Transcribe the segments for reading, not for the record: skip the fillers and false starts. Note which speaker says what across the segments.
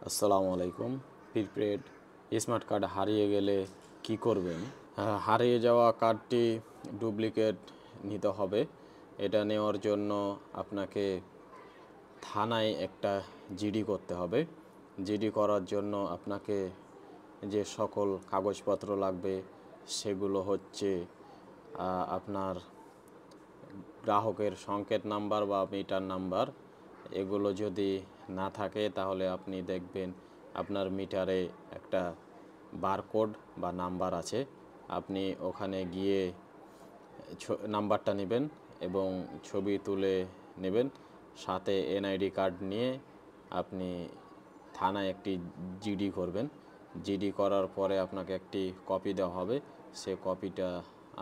Speaker 1: আসসালামু আলাইকুম। Prepaid smart card হারিয়ে গেলে কি করবেন? হারিয়ে যাওয়া কার্ডটি ডুপ্লিকেট নিতে হবে। এটা নেওয়ার জন্য আপনাকে থানায় একটা জিডি করতে হবে। জিডি করার জন্য আপনাকে যে সকল কাগজপত্র লাগবে সেগুলো হচ্ছে আপনার গ্রাহকের সংকেত নাম্বার বা মিটার নাম্বার। এগুলো যদি না থাকে তাহলে আপনি দেখবেন আপনার মিটারে একটা বারকোড বা নাম্বার আছে। আপনি ওখানে গিয়ে নাম্বারটা নেবেন এবং ছবি তুলে নেবেন, সাথে এনআইডি কার্ড নিয়ে আপনি থানায় একটি জিডি করবেন। জিডি করার পরে আপনাকে একটি কপি দেওয়া হবে। সে কপিটা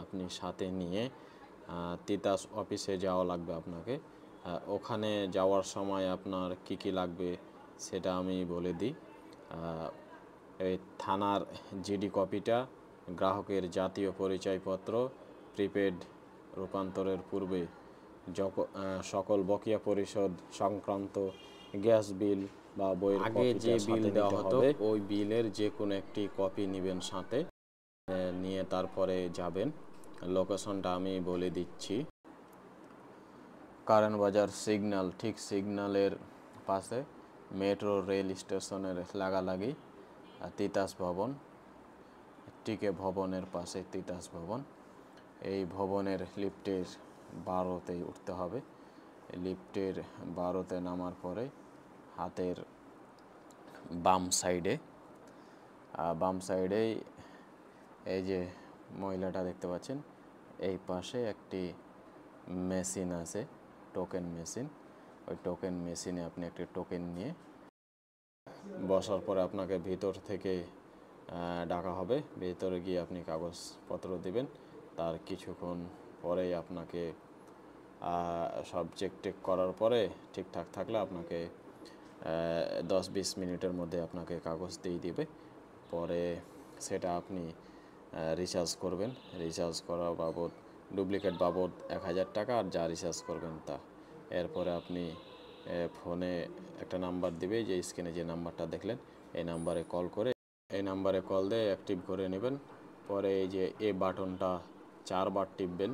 Speaker 1: আপনি সাথে নিয়ে তিতাস অফিসে যাওয়া লাগবে আপনাকে। ওখানে যাওয়ার সময় আপনার কি কি লাগবে সেটা আমি বলে দিই। এই থানার জিডি কপিটা, গ্রাহকের জাতীয় পরিচয়পত্র, প্রিপেড রূপান্তরের পূর্বে সকল বকেয়া পরিশোধ সংক্রান্ত গ্যাস বিল বা বইয়ের আগে যে বিল দেওয়া হতো ওই বিলের যে কোনো একটি কপি নেবেন সাথে নিয়ে তারপরে যাবেন। লোকেশনটা আমি বলে দিচ্ছি। কারণ বাজার সিগন্যাল, ঠিক সিগন্যালের পাশে মেট্রো রেল স্টেশনের লাগালাগি তিতাস ভবন, টিকে ভবনের পাশে তিতাস ভবন। এই ভবনের লিফটের 12তে উঠতে হবে। লিফটের 12তে নামার পরে হাতের বাম সাইডেই এই যে মহিলাটা দেখতে পাচ্ছেন, এই পাশে একটি মেশিন আছে, টোকেন মেশিন। ওই টোকেন মেশিনে আপনি একটি টোকেন নিয়ে বসার পরে আপনাকে ভিতর থেকে ডাকা হবে। ভিতরে গিয়ে আপনি কাগজপত্র দিবেন। তার কিছুক্ষণ পরেই আপনাকে সব চেক করার পরে ঠিকঠাক থাকলে আপনাকে 10-20 মিনিটের মধ্যে আপনাকে কাগজ দিয়ে দিবে। পরে সেটা আপনি রিচার্জ করবেন। রিচার্জ করা বাবদ, ডুপ্লিকেট বাবদ 1000 টাকা, আর যা রিচার্জ করবেন তা। এরপরে আপনি ফোনে একটা নাম্বার দিবে, যে স্ক্রিনে যে নাম্বারটা দেখলেন এই নাম্বারে কল দিয়ে অ্যাক্টিভ করে নেবেন। পরে এই যে বাটনটা 4 বার টিপবেন।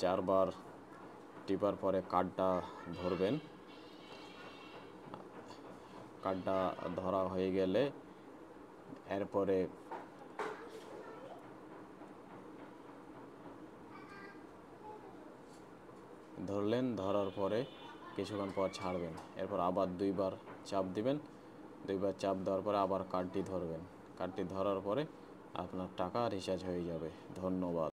Speaker 1: 4 বার টিপার পরে কার্ডটা ধরবেন। কার্ডটা ধরা হয়ে গেলে এরপরে ধরার পরে কিছুক্ষণ পর ছাড়বেন। এরপর আবার 2 বার চাপ দিবেন। 2 বার চাপ দেওয়ার পরে আবার কার্ডটি ধরবেন। কার্ডটি ধরার পরে আপনার টাকা রিচার্জ হয়ে যাবে। ধন্যবাদ।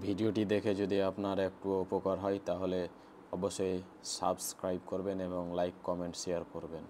Speaker 1: ভিডিওটি দেখে যদি আপনার একটু উপকার হয় তাহলে অবশ্যই সাবস্ক্রাইব করবেন এবং লাইক, কমেন্ট, শেয়ার করবেন।